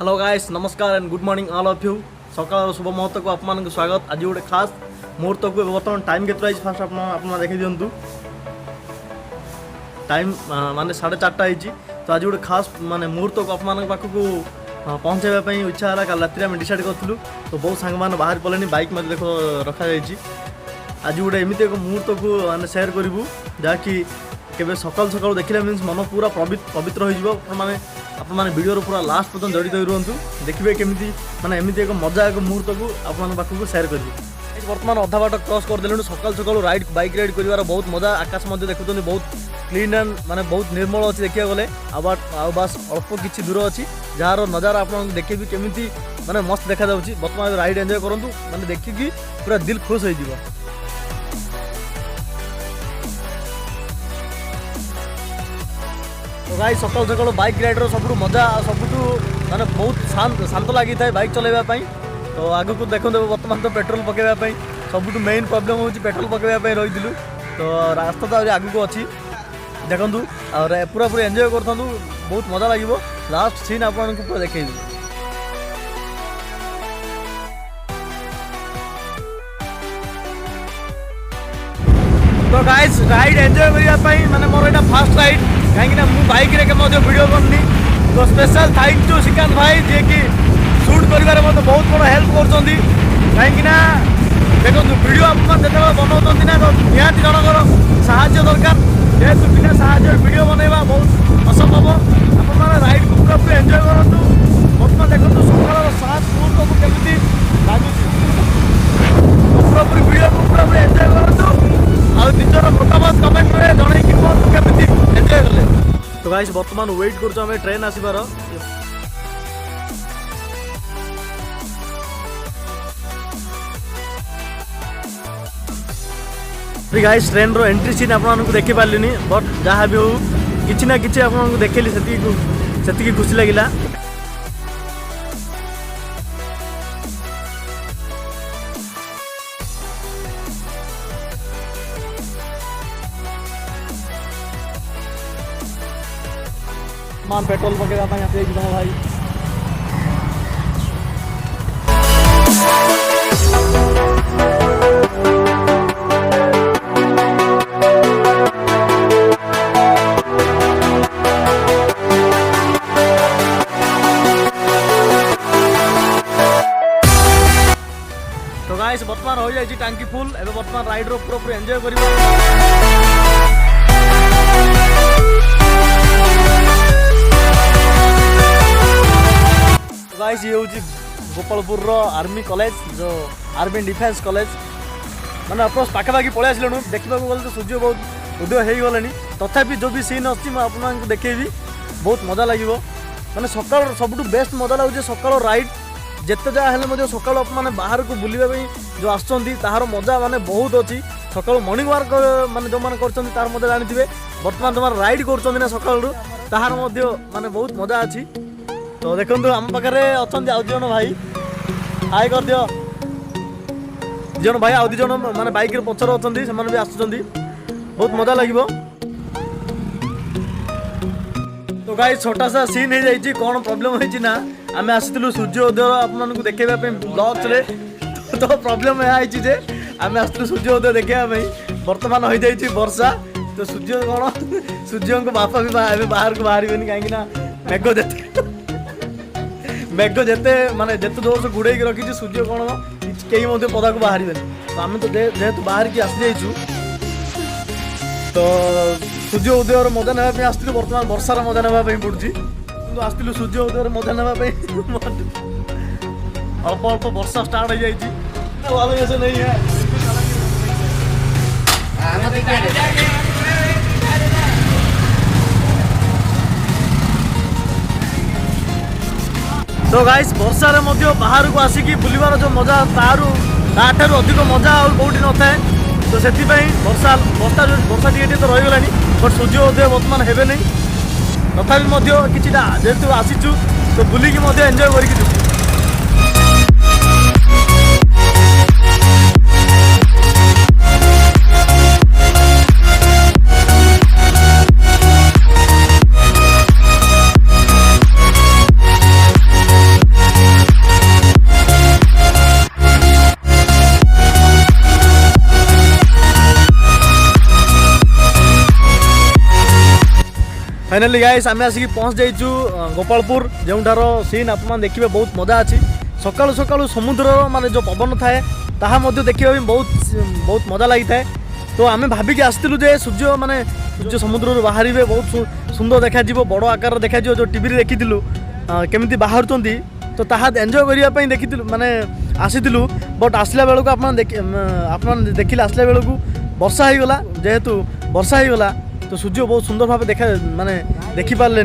Hello guys, नमस्कार and good morning all of you. सकाल शुभ मुहूर्त को आपको स्वागत। आज गोटे खास मुहूर्त को बर्तमान टाइम के फास्ट आप देखी दिंतु टाइम माने 4:30 तो आज गोटे खास माने मुहूर्त को आप पाखक पहुँचाइवाई इच्छा है। कल रात में डिसाइड करूँ तो बहुत सांग मैंने बाहर पड़े बाइक मत देख रखा जाइए। आज गोटे एमती एक मुहूर्त को माने सेयार करूँ जहाँकि केवे सकाल सकाल देखिले मीन्स मन पूरा पवित्र हो माने आपने वीडियो पूरा लास्ट पर्यटन जड़ित हो रुहतु। देखिए केमी माने एमती एक मजा एक मुहूर्त को आप पाखक सेयार करेंगे। बर्तमान अधा बाट क्रॉस करदेलु। सकाल सकाल राइड बाइक राइड कर बहुत मजा। आकाश मध्य देखुं बहुत क्लीन एंड माने बहुत निर्मल अच्छी देखा गले बास अल्प किसी दूर अच्छी जार नजारा आप देखिए केमी माने मस्त देखा जाऊँगी। बर्तमान राइड एंजॉय करूँ माने देखिकी पूरा दिल खुश हो। तो गाइस सकाल सकाल बाइक राइडर सब मजा सब माने बहुत शांत लगी था बाइक चलाइवाई। तो आगु को देखो बर्तमान तो पेट्रोल पकड़ाई सब मेन प्रॉब्लम हो पेट्रोल पकड़ाई रही। तो रास्ता तो आगु को अच्छी देखूँ और पूरा पूरा एंजॉय करूँ बहुत मजा लगे। लास्ट सीन आपको पूरा देखे। तो गाइस राइड एंजॉय करने माने मोर एटा फास्ट राइड कहीं बाइक रे वीडियो करनी। तो स्पेशल थैंक यू श्रीकांत भाई जी की शूट कर बहुत बड़ा हेल्प कर कहीं देखो वीडियो आप बनाऊँ ना तो निहाती जनकर साहाय्य दरकार। जेहेतु बिना साहाय्य वीडियो बनवा बहुत असंभव। आप राइड को पूरा पूरा एंजॉय करूँ। बर्तमान देखो सकाल 7 मुहूर्त को केमी लगुच पूरा पूरी वीडियो को पूरा पूरा एंजॉय करूँ और निजर मतामत कमेंट में जनईकि केमी एंजॉय कले। तो गाइस बर्तमान वेट कर ट्रेन आसबार। गाइस ट्रेन रो एंट्री सीन आपको देखी पार्ली बट जहाँ भी हो किसी ना कि आपको देखली से खुशी लगिला। मान पेट्रोल पकेगा भाई। तो गाइस बर्तमान हो जाए टांकी फुल। एवं बर्तमान राइड रो पूरा पूरा एंजॉय कर। गाइस ये हूँ गोपालपुर आर्मी कॉलेज जो आर्मी डिफेन्स कॉलेज माने आप पाखापाखि पलि आसलु। देखा गले तो सूर्य बहुत उदय हो गले तथापि जो भी सीन अच्छी आपको देखेबी बहुत मजा लगे। माने सकाल सब बेस्ट मजा लगे सकाल राइड जिते जहाँ सकाल माने बाहर को बुलवाई जो आसर मजा माने बहुत अच्छी। सकाल मॉर्निंग वॉक माने जो मैंने कर मजा जानी। बर्तमान तुम राइड कर सकाल तार माने बहुत मजा अच्छी। तो देखो आम पाखे अच्छा आउ जन भाई हाई कर दियो जन भाई आउ जन माने बाइक पचर अच्छा से भी आसुँच बहुत मजा लगे। तो गाइस छोटा सा सीन हो जाइए कौन प्रॉब्लम होइछि ना आम आसलु सूर्य उदय आपको देखा ब्लॉग्स रे। तो प्रॉब्लम यह जे आम आसलु सूर्य उदय देखा बर्तमान हो जाइए वर्षा। तो सूर्य कौन सूर्य को बापा भी बाहर को बाहर मेघ मेघ जिते माने जिते जोर से गुड़े रखी सूर्य कौन कहीं पदा को बाहर। तो आम तो जेहेतु बाहर की आसी जाइछु तो सूर्य उदय मजा नापी आसलु। बर्तमान वर्षार मजा नापी पड़ुची आसलु सूर्य उदय मजा नापी अल्प अल्प वर्षा स्टार्ट हो जाइए। नहीं है तो गाइस वर्षा बाहर को आसिकी बुलवार जो मजा ताठू अधिक मजा और कौटी न थाए। तो से वर्षा टी तो रहीगला बट सूर्य उदय बर्तमान हे नहीं तथापि कि जेहेतु आसीचु तो बुलिकी एंजॉय कर। फाइनाली गाइस आम आसिक पहुँच जाइचु गोपालपुर जोठार सीन आप देखिए बहुत मजा अच्छी सकालू सकालू समुद्र माने जो पवन थाए ताहा मध्य देखिए बहुत बहुत मजा लगी थाए। तो आम भाविक आसलु जे सूर्य माने सूर्य समुद्र बाहर बहुत सुंदर देखा बड़ आकार देखा जो टीवी देखी केमी बाहर तो ताहा एंजॉय करने देखी माने आसीलु बट आसला बेलू आप देखिले आसला बेलू वर्षा हो गला जेहेतु वर्षा हो गला तो सूर्य बहुत सुंदर भाव देखा माने देखी पारे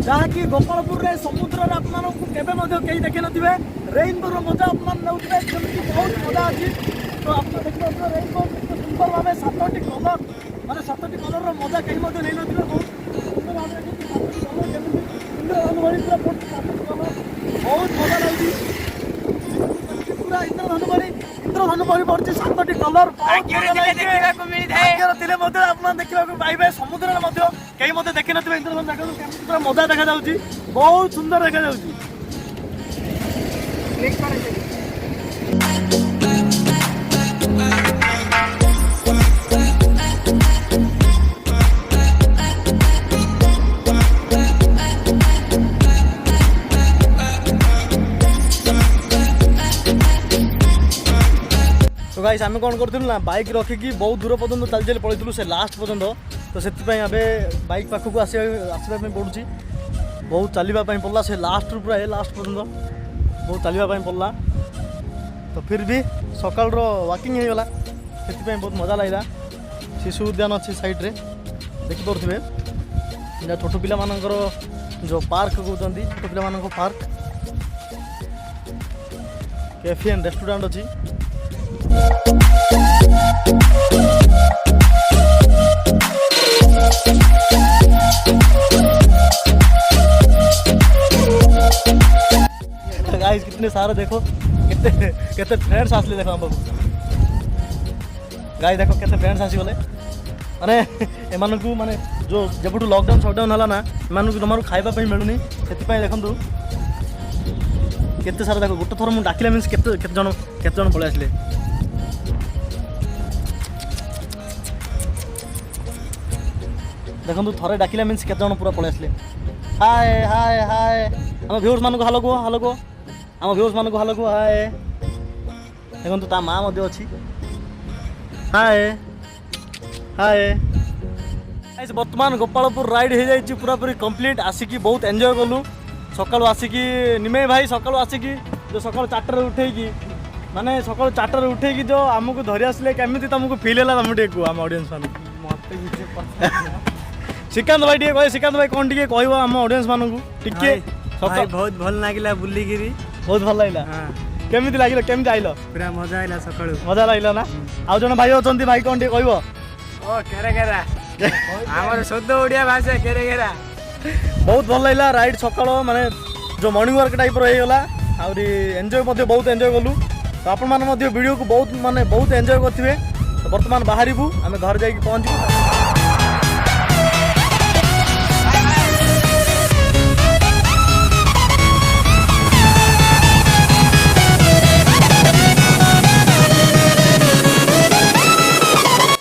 जहाँकि गोपालपुर रे समुद्र आपको केवे कहीं देखी नथिबे रेनबोर मजा आपने बहुत मजा अच्छी। तो आप देखिए रेनबो सुंदर भाव 7टी कलर माने 7टी कलर मजा कहीं नहीं नथिबे बहुत सुंदर भाव बहुत मजा लगी पूरा इंद्रधनु परी पड़े 7टी कलर देखा पाइबे समुद्र कहीं देखी ना इंद्रधनु मजा देखा बहुत सुंदर देखा तो गाइस आम कौन करूँ ना बाइक रखिकी बहुत दूर पर्यटन चल चल पलू से लास्ट पर्यटन तो से बाइक पाखक आसवाई पड़ू बहुत चलवाई पड़ा से लास्ट रू पूरा लास्ट पर्यटन बहुत चलवाई पड़ा। तो फिर भी सकाल वाकिंग होगा से बहुत मजा लगा। शिशु उद्यान अच्छी साइड्रे देखिपे छोट पिला जो पार्क कहते छोट पिला पार्क कैफे एंड रेस्टोरेंट अच्छी। गाइस कितने सारे देखो केते फ्रेंड्स आसले देखो हम गाइस देखो केते फ्रेंड्स आसी गले माने एमानकू माने जो जबटू लॉकडाउन शटडाउन हला ना एमानकू तमारू खाइबा पई मिलुनी सेति पई देखंतु केते सारा देखो गोटे थर मु डाकिला मींस केते केते जण पळे आसले देखंतु थरे डाकिला मींस केते जण पूरा पळे आसले। हाय हाय हाय हम व्यूअर्स मानको हालो को आम व्यूअर्स मानको हालो को हाय देखंतु ता मां मध्ये अछि हाय हाय। गाइस वर्तमान गोपालपुर राइड हो जाइए पूरा पूरी कंप्लीट आसिकी बहुत एंजॉय कलु सकाळु आसिकी निमे भाई सकाळु आसिकी जो सकाळु 4 उठेकी माने सकाळु 4 उठेकी जो आमको धरि आसले केमिति तुमको फील होला तुम टे को आम ऑडियंस मान श्रीकांत भाई टे कहे श्रीकांत भाई कौन टे कहबो आम ऑडियंस मानकू टिके भाई बहुत भल लागिला बुल्ली गिरी बहुत भल लागला केमिति लागिला केमिति आइलो पूरा मजा आइला सकाळु मजा लागला ना आ जण भाई अछंती भाई कौन टे कहबो ओ केरे केरा हमर शुद्ध ओडिया भाषा केरे केरा बहुत भल लागला राइड सकाळ माने जो मॉर्निंग वर्क टाइप रो हेला आउरी एन्जॉय मध्ये बहुत एन्जॉय कलु। तो आपण मान मध्ये वीडियो को बहुत माने बहुत एन्जॉय करथिबे। तो वर्तमान बाहरिबू आमे घर जाई कि पहुंचू।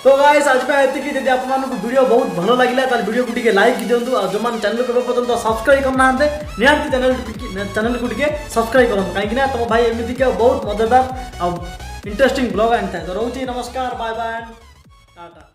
तो गाइस आज पे एतिकी जदि आप मानको वीडियो बहुत भलो लागिला ताल वीडियो को टिके लाइक दियंतु आ जो मान चैनल को पर्यंत सब्सक्राइब करना हंते निहांती चैनल को टिके सब्सक्राइब करन काहे कि ना तुम भाई एमिति के बहुत मजेदार आ इंटरेस्टिंग ब्लॉग आनता है। तो रहउची नमस्कार बाय बाय टाटा।